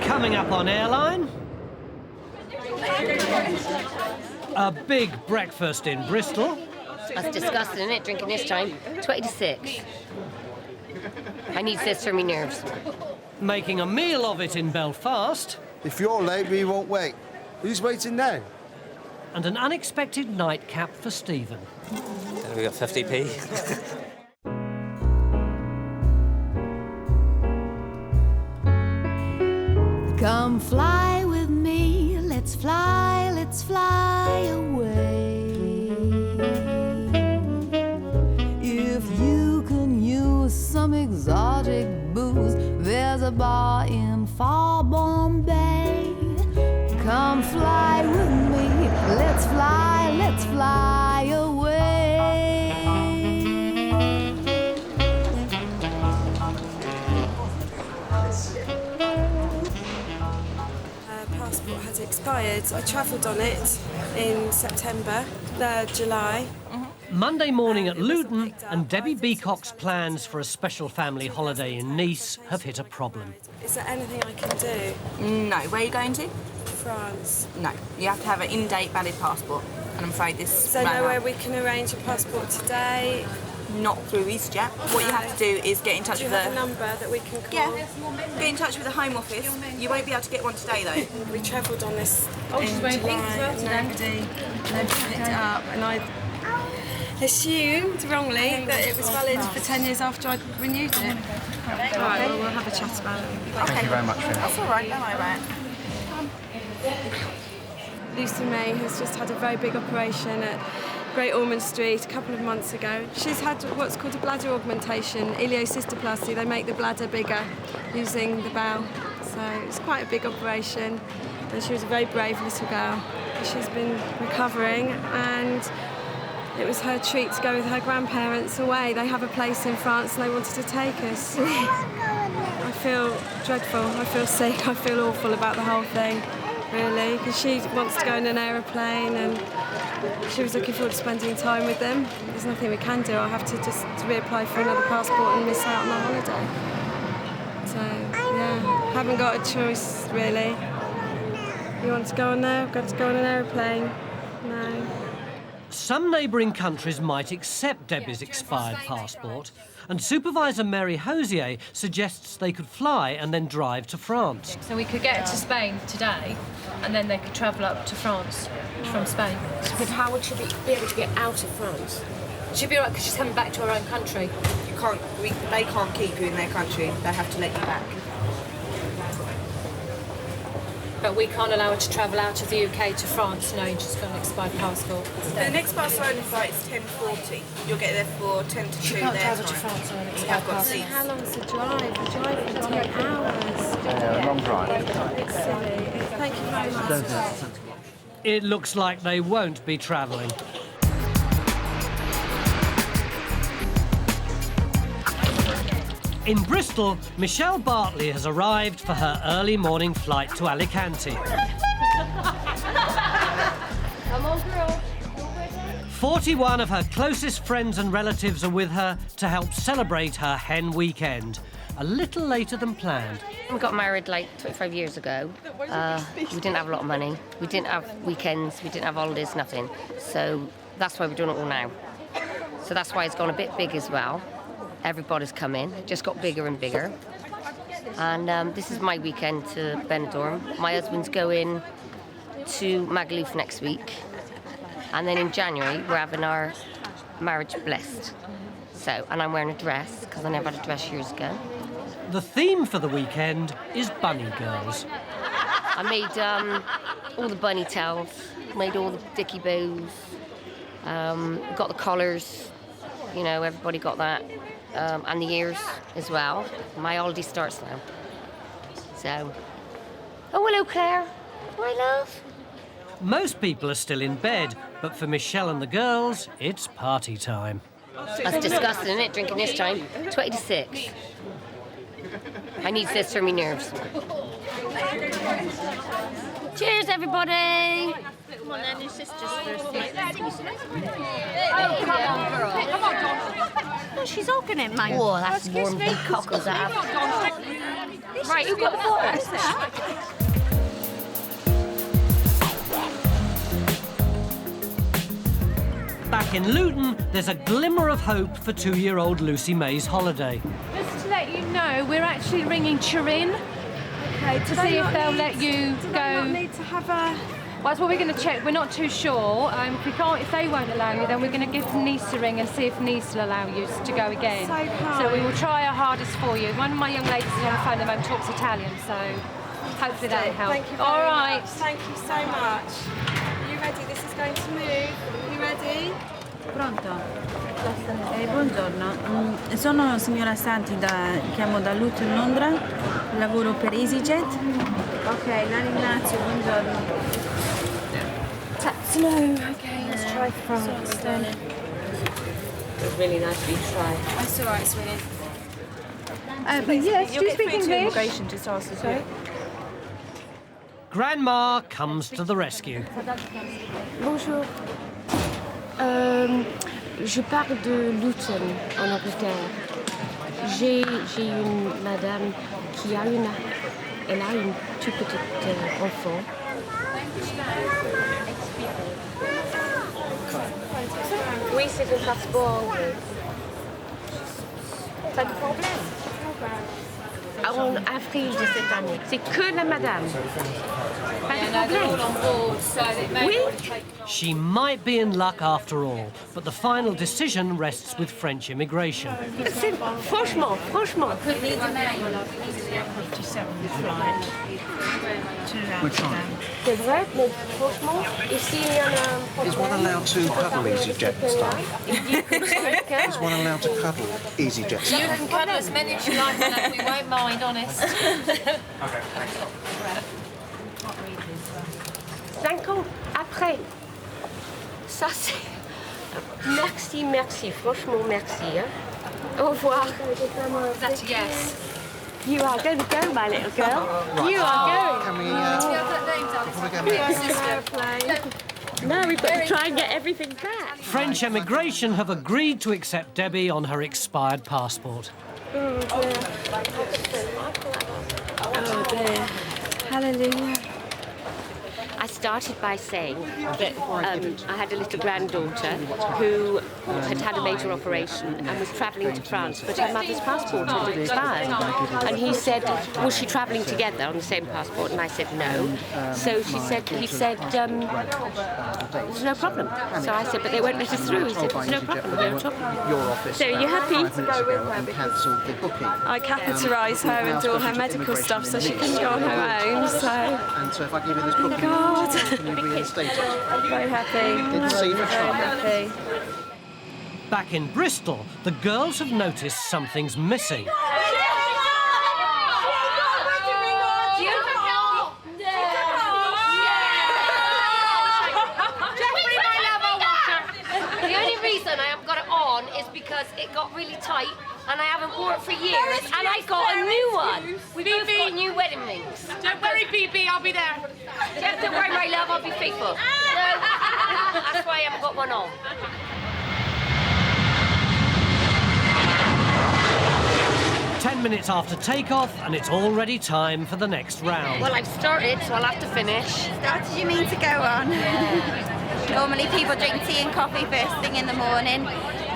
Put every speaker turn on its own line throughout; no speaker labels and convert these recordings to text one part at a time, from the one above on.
Coming up on Airline, a big breakfast in Bristol.
That's disgusting, isn't it, drinking this time? 20 to 6. I need this for me nerves.
Making a meal of it in Belfast.
If you're late, we won't wait. Who's waiting now?
And an unexpected nightcap for Stephen.
We got 50p.
Come fly with me, let's fly away. If you can use some exotic booze, there's a bar in far Bombay. Come fly with me, let's fly away.
Passport has expired. I travelled on it in September, July.
Monday morning at Luton, and Debbie Beacock's plans for a special family holiday in Nice have hit a problem.
Is there anything I can do?
No. Where are you going to?
France.
No. You have to have an in-date valid passport. And I'm afraid this...
So nowhere we can arrange a passport today?
Not through easyJet. What you have to do is get in touch with
Do you have a number that we can call?
Yeah. Get in touch with the Home Office. You won't be able to get one today, though.
We travelled on this in July, nobody picked it up, and I assumed wrongly that it was valid for 10 years after I'd renewed it. All right, well, we'll have a chat about it.
Thank you very much, Fiona.
That's all right, don't worry about it.
Lucy May has just had a very big operation at Great Ormond Street a couple of months ago. She's had what's called a bladder augmentation, ileocystoplasty. They make the bladder bigger using the bowel. So it's quite a big operation, and she was a very brave little girl. She's been recovering, and it was her treat to go with her grandparents away. They have a place in France and they wanted to take us. I feel dreadful, I feel sick, I feel awful about the whole thing, really, because she wants to go in an aeroplane and she was looking forward to spending time with them. There's nothing we can do. I'll have to just reapply for another passport and miss out on the holiday. So, yeah, haven't got a choice, really. You want to go on there? I've got to go on an aeroplane. No.
Some neighbouring countries might accept Debbie's expired passport, and Supervisor Mary Hosier suggests they could fly and then drive to France.
So we could get to Spain today, and then they could travel up to France from Spain.
But how would she be able to get out of France? She'd be all right because she's coming back to her own country.
You can't. They can't keep you in their country. They have to let you back.
But we can't allow her to travel out of the UK to France knowing she's got an expired passport.
The next Barcelona flight is 10:40. You'll get there for 10 to 2
She can't
their
travel
time.
to France on an
You
expired
have got
passport.
seats.
How long's the drive? The drive can take hours.
Long drive.
It's silly. Thank you very much.
It looks like they won't be travelling. In Bristol, Michelle Bartley has arrived for her early morning flight to Alicante.
Come on, girl.
41 of her closest friends and relatives are with her to help celebrate her hen weekend, a little later than planned.
We got married like 25 years ago. We didn't have a lot of money. We didn't have weekends, we didn't have holidays, nothing. So that's why we're doing it all now. So that's why it's gone a bit big as well. Everybody's come in, it just got bigger and bigger. And this is my weekend to Benidorm. My husband's going to Magaluf next week. And then in January, we're having our marriage blessed. So, and I'm wearing a dress, because I never had a dress years ago.
The theme for the weekend is bunny girls.
I made all the bunny tails, made all the dicky bows, got the collars, you know, everybody got that, and the ears as well. My holiday starts now. So, oh, hello, Claire. My love.
Most people are still in bed, but for Michelle and the girls, it's party time.
That's disgusting, isn't it, drinking this time? 20 to 6. I need this for me nerves. Cheers, everybody!
Come on then, your sister's first.
Oh, she's hugging it, mate.
Oh, that's warm big cockles that have. Right, who got the box?
Back in Luton, there's a glimmer of hope for 2-year-old Lucy May's holiday.
Just to let you know, we're actually ringing Turin
Okay,
to see if they'll let you
do
go.
they not need to have a...
Well, that's what we're going to check. We're not too sure. If they won't allow you, then we're going to give Nice a ring and see if Nice will allow you to go again.
So kind.
So we will try our hardest for you. One of my young ladies is on the phone at the moment, talks Italian, so hopefully that'll help.
Thank you very
All right.
much. Thank you so much. Are you ready? This is going to move. Are you ready?
Pronto? Buongiorno, sono signora Santi, chiamo da Luton, Londra, lavoro per easyJet. Ok, la ringrazio, buongiorno.
No, okay, let's try France then. It's really nice for you to try.
That's all right, sweetie.
Yes, do you speak English?
Immigration, just ask us. Sorry?
Grandma comes to the rescue.
Bonjour. Je pars de Luton, en Angleterre. J'ai une madame qui a elle a une toute petite enfant. Oui, c'est un passeport anglais. Pas de problème. En avril de cette année. C'est que la madame. Pas de problème. Oui.
She might be in luck after all, but the final decision rests with French immigration.
Franchement.
We're trying.
C'est vrai, mais franchement, ici il y en a...
Is one allowed to cuddle easyJet staff? Is one allowed to cuddle easyJet staff?
You can cuddle as many as you like, and we won't mind, honest.
5 ans après. Ça c'est... Merci, franchement merci. Hein. Au revoir.
That's a yes.
You are going to go, my little girl. You are going.
Can we, before we go
Now we've got to try and get everything back.
French immigration have agreed to accept Debbie on her expired passport.
Oh dear. Hallelujah.
I started by saying that I had a little granddaughter who had a major operation and was travelling to France, but her mother's passport had expired. And he said, was she travelling together on the same passport? And I said, no. So he said, there's no problem. So I said, but they won't let us through. He said, there's no problem, no problem.
your office?
So are you happy?
To go with her cancelled the booking.
I catheterised her and do all her medical stuff so she couldn't go on her own, so...
And so if I give you this booking,
God.
can you reinstate it?
I'm very happy.
Didn't see the
Very
trouble.
happy.
Back in Bristol, the girls have noticed something's missing.
The only reason I haven't got it on is because it got really tight and I haven't worn it for years and I got a new one. We both got new wedding rings.
Don't worry, BB, I'll be there.
Don't worry, my love, I'll be faithful. No, that's why I haven't got one on.
Ten minutes after takeoff, and it's already time for the next round.
Well, I've started, so I'll have to finish.
Started, you mean to go on? Normally people drink tea and coffee first thing in the morning.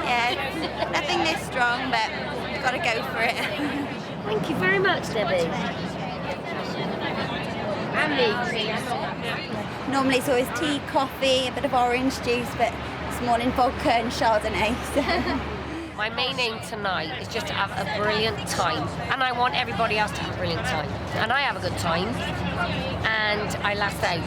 Yeah, nothing this strong, but you've got to go for it.
Thank you very much, Debbie. And me.
Normally it's always tea, coffee, a bit of orange juice, but this morning vodka and Chardonnay. So.
My main aim tonight is just to have a brilliant time, and I want everybody else to have a brilliant time. And I have a good time, and I last out.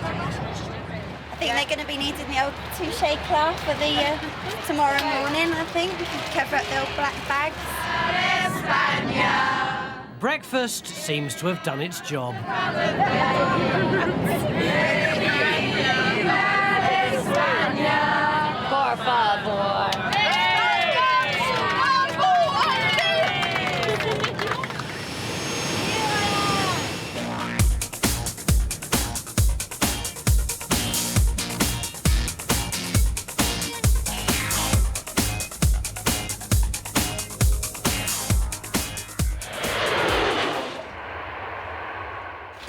I think they're going to be needing the old touche cloth for the tomorrow morning, I think. Cover up the old black bags.
Breakfast seems to have done its job.
Por favor.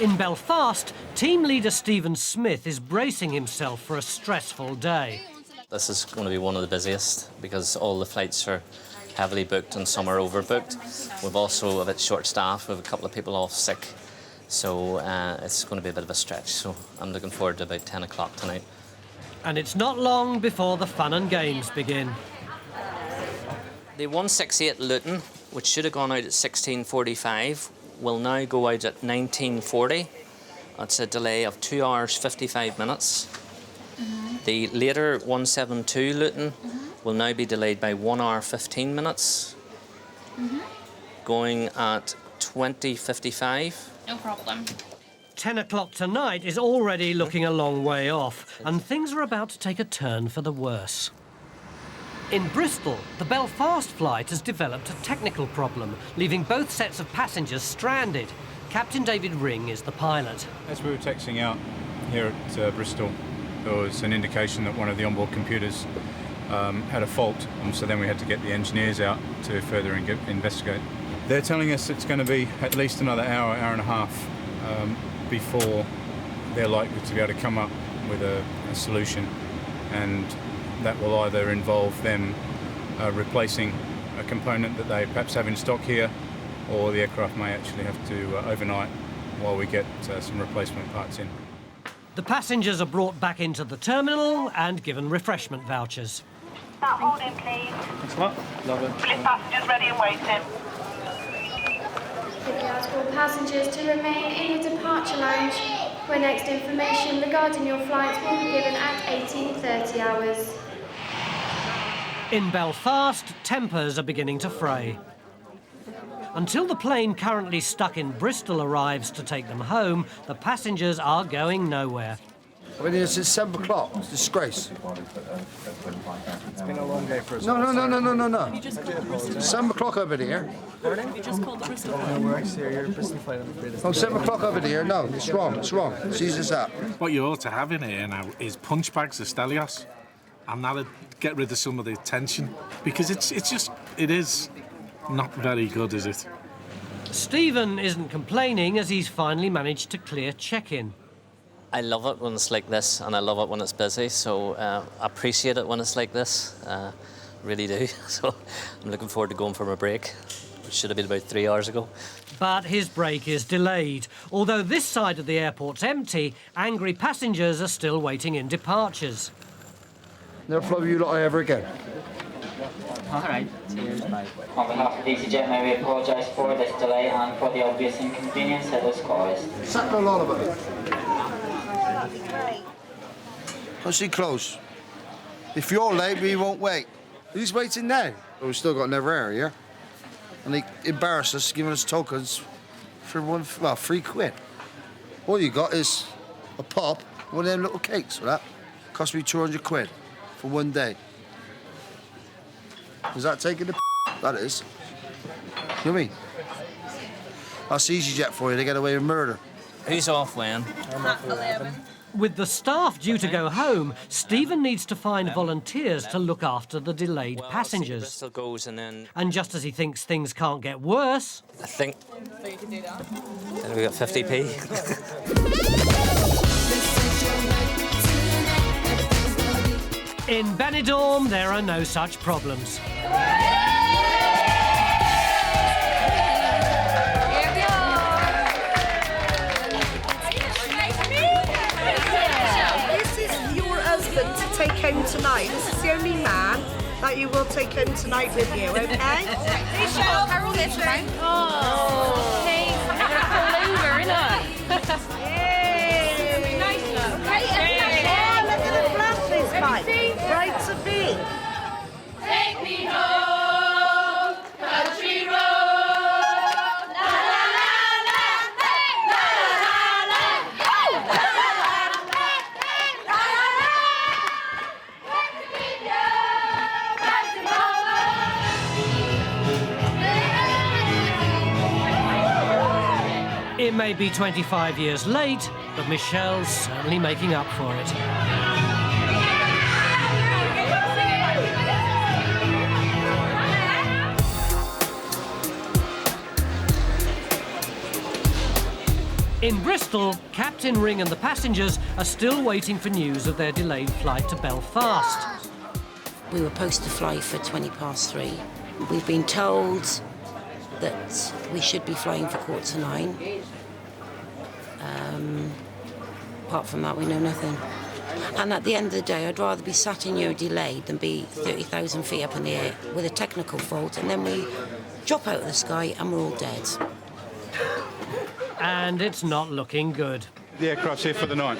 In Belfast, team leader Stephen Smith is bracing himself for a stressful day.
This is going to be one of the busiest because all the flights are heavily booked and some are overbooked. We've also a bit short staffed. We have a couple of people off sick. So it's going to be a bit of a stretch. So I'm looking forward to about 10 o'clock tonight.
And it's not long before the fun and games begin.
The 168 Luton, which should have gone out at 16:45, will now go out at 19:40. That's a delay of 2 hours 55 minutes. The later 172 Luton will now be delayed by 1 hour 15 minutes, going at 20:55.
No problem.
10 o'clock tonight is already looking a long way off, and things are about to take a turn for the worse. In Bristol, the Belfast flight has developed a technical problem, leaving both sets of passengers stranded. Captain David Ring is the pilot.
As we were taxiing out here at Bristol, there was an indication that one of the onboard computers had a fault, and so then we had to get the engineers out to further investigate. They're telling us it's going to be at least another hour and a half before they're likely to be able to come up with a solution, and that will either involve them replacing a component that they perhaps have in stock here, or the aircraft may actually have to overnight while we get some replacement parts in.
The passengers are brought back into the terminal and given refreshment vouchers.
Start holding, please.
Thanks a lot. Love it.
Lift passengers ready and waiting.
We ask all passengers to remain in the departure lounge, where next information regarding your flight will be given at 18:30 hours.
In Belfast, tempers are beginning to fray. Until the plane currently stuck in Bristol arrives to take them home, the passengers are going nowhere.
I've been here since 7 o'clock. It's a disgrace.
It's been a long day for us.
No. 7 o'clock I've been here.
You just called the Bristol
No, we're actually here. Bristol flight, I'm afraid.
Oh, 7 o'clock I've been here. No, it's wrong. It's wrong. Seize this up.
What you ought to have in here now is punch bags of Stelios, and that'll get rid of some of the tension, because it is not very good, is it?
Stephen isn't complaining as he's finally managed to clear check-in.
I love it when it's like this, and I love it when it's busy, so I appreciate it when it's like this. Really do. So I'm looking forward to going for my break, which should have been about 3 hours ago.
But his break is delayed. Although this side of the airport's empty, angry passengers are still waiting in departures.
Never fly with you lot ever again.
All right. Cheers, mate. On behalf of easyJet, may we apologise for this delay and for the obvious inconvenience it has caused.
Sat a lot of it. I see close. If you're late, we won't wait. Who's waiting now? Well, we've still got another air here. And they embarrass us, giving us tokens for £3. All you got is a pop, one of them little cakes for that. Cost me £200 for 1 day. Is that taking the That is. You know what I mean? That's easyJet for you. They get away with murder.
Who's off when?
With the staff due to go home, Stephen needs to find volunteers to look after the delayed passengers.
Bristol goes and then...
And just as he thinks things can't get worse...
I think...
So you can do that.
Then we got 50p.
In Benidorm, there are no such problems.
This is your husband to take home tonight. This is the only man that you will take home tonight with you, okay?
Michelle, Carol, this round.
Oh, hey, I'm going to fall over, innit?
Yay!
Nice one.
Oh, look at the flashes, Mike. Bright to be.
Take me home, country road. La la la la, hey, la la la la, oh, la la la la, hey, la la la. Back to India, back to mama.
It may be 25 years late, but Michelle's certainly making up for it. In Bristol, Captain Ring and the passengers are still waiting for news of their delayed flight to Belfast.
We were supposed to fly for 3:20. We've been told that we should be flying for 9:15. Apart from that, we know nothing. And at the end of the day, I'd rather be sat in here delayed than be 30,000 feet up in the air with a technical fault, and then we drop out of the sky and we're all dead.
And it's not looking good.
The aircraft's here for the night.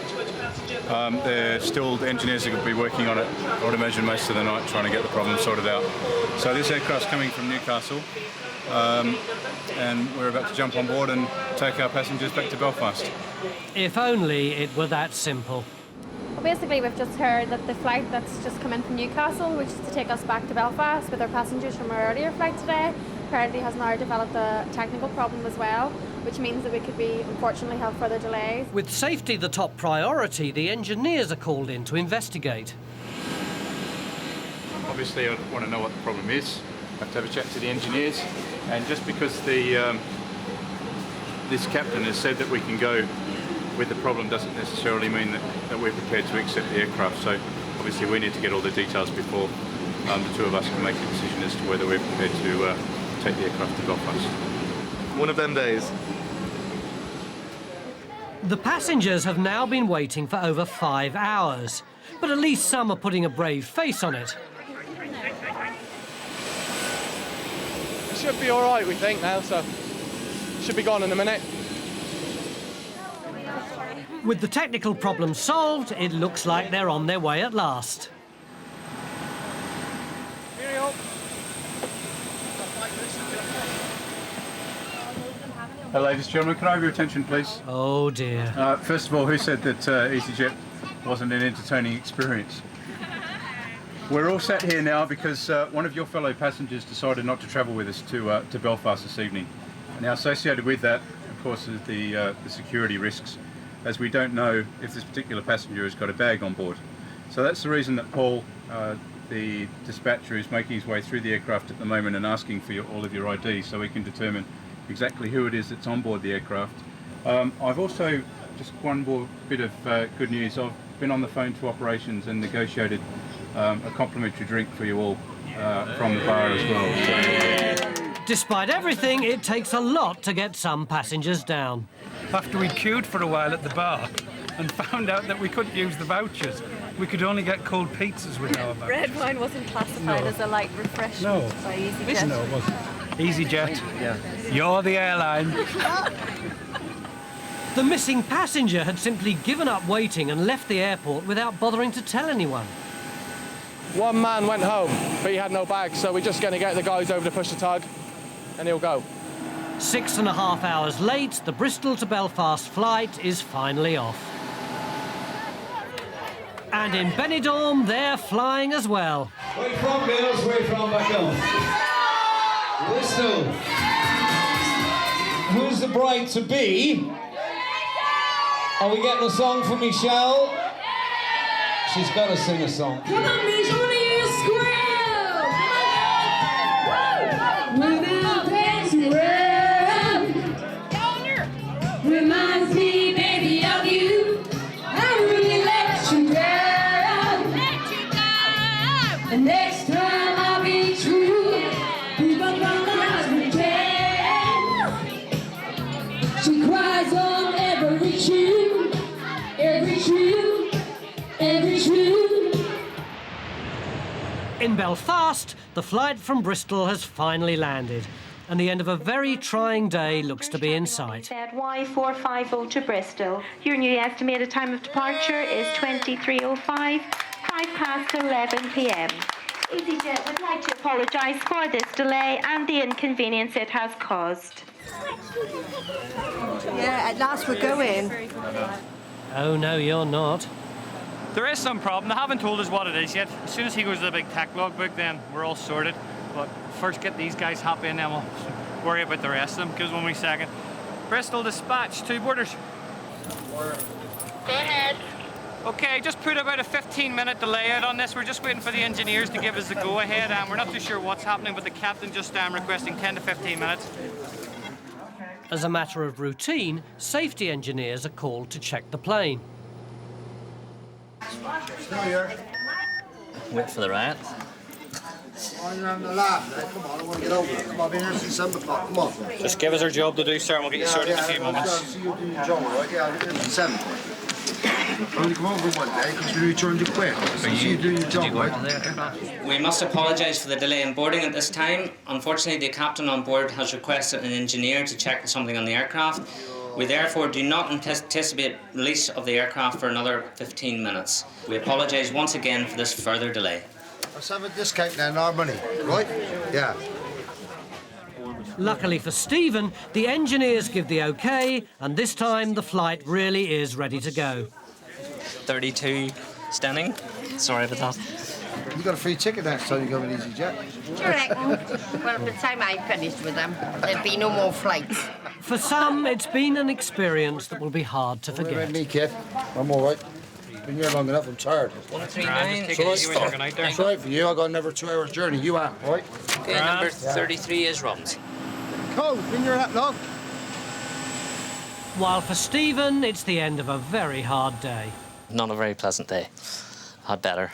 The engineers are going to be working on it, I would imagine, most of the night, trying to get the problem sorted out. So this aircraft's coming from Newcastle, and we're about to jump on board and take our passengers back to Belfast.
If only it were that simple.
Well, basically, we've just heard that the flight that's just come in from Newcastle, which is to take us back to Belfast with our passengers from our earlier flight today, apparently has now developed a technical problem as well, which means that we could be, unfortunately, have further delays.
With safety the top priority, the engineers are called in to investigate.
Obviously, I want to know what the problem is. I have to have a chat to the engineers, and just because this captain has said that we can go with the problem doesn't necessarily mean that we're prepared to accept the aircraft. So obviously we need to get all the details before the two of us can make a decision as to whether we're prepared to take the aircraft to Belfast.
One of them days.
The passengers have now been waiting for over 5 hours, but at least some are putting a brave face on it.
It should be all right, we think, now, so should be gone in a minute.
With the technical problem solved, it looks like they're on their way at last.
Ladies and gentlemen, can I have your attention, please?
Oh, dear.
First of all, who said that easyJet wasn't an entertaining experience? We're all sat here now because one of your fellow passengers decided not to travel with us to Belfast this evening. Now, associated with that, of course, is the security risks, as we don't know if this particular passenger has got a bag on board. So that's the reason that Paul, the dispatcher, is making his way through the aircraft at the moment and asking for all of your ID so we can determine exactly who it is that's on board the aircraft. I've also, just one more bit of good news, I've been on the phone to operations and negotiated a complimentary drink for you all from the bar as well.
Despite everything, it takes a lot to get some passengers down.
After we queued for a while at the bar and found out that we couldn't use the vouchers, we could only get cold pizzas with our vouchers.
Red wine wasn't classified as a light refreshment by easyJet.
No, it wasn't. easyJet, you're the airline.
The missing passenger had simply given up waiting and left the airport without bothering to tell anyone.
One man went home, but he had no bag, so we're just going to get the guys over to push the tug, and he'll go.
6.5 hours late, the Bristol to Belfast flight is finally off. And in Benidorm, they're flying as well.
Where you from, girls? Where you from? Back on. Bristol. Who's the bride to be? Are we getting a song from Michelle? She's got to sing a song.
Come on, Mish, I want to hear you squeal! Without dancing around, reminds me, baby, of you. I really let you down. And next time I'll be true. People promise me can. She cries on every tune, every tune, every tune.
In Belfast, the flight from Bristol has finally landed, and the end of a very trying day looks to be in sight.
Y450 to Bristol. Your new estimated time of departure is 23:05, 11 p.m. easyJet would like to apologise for this delay and the inconvenience it has caused.
Yeah, at last we're going.
Oh no, you're not.
There is some problem. They haven't told us what it is yet. As soon as he goes to the big tech logbook, then we're all sorted. But first get these guys happy and then we'll worry about the rest of them. Gives 1 wee second. Bristol dispatch, 2 boarders.
Go ahead.
Okay, just put about a 15-minute delay out on this. We're just waiting for the engineers to give us the go-ahead. We're not too sure what's happening, but the captain just requesting 10 to 15 minutes.
As a matter of routine, safety engineers are called to check the plane.
Still here.
Wait for the riot.
I'm having a laugh, mate. Come on, I want to get over it. Come on, I've been here since 7 o'clock. Come on.
Just give us our job to do, sir, and we'll get you sorted in a few moments.
See you doing your job, all right? Yeah, I've been here since 7. I only come over one day because we returned you quick. See you doing your job, right?
We must apologise for the delay in boarding at this time. Unfortunately, the captain on board has requested an engineer to check something on the aircraft. We therefore do not anticipate release of the aircraft for another 15 minutes. We apologise once again for this further delay.
Let's have a discount now on our money, right? Yeah.
Luckily for Stephen, the engineers give the OK, and this time the flight really is ready to go.
32 standing. Sorry about that.
You got a free ticket next time you go with easyJet.
Do you reckon? Well, by the time I finished with them, there'd be no more flights.
For some, it's been an experience that will be hard to forget.
What about me, kid? I'm all right. Been here long enough, I'm tired.
139.
It's all right for you. I got another 2 hours journey. You out, right?
Okay, number 33 is Robbins.
Cool. Been here that long?
While for Stephen, it's the end of a very hard day.
Not a very pleasant day. Had better.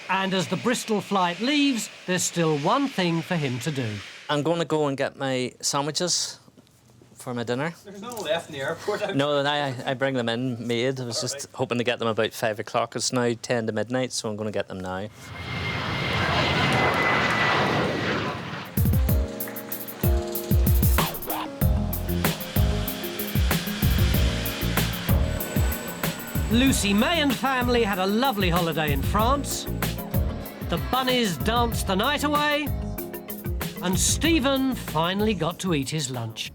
And as the Bristol flight leaves, there's still one thing for him to do.
I'm going to go and get my sandwiches for my dinner.
There's no left in the airport.
No, I bring them in made. I was just hoping to get them about 5 o'clock. It's now 10 to midnight, so I'm going to get them now.
Lucy May and family had a lovely holiday in France. The bunnies danced the night away. And Stephen finally got to eat his lunch.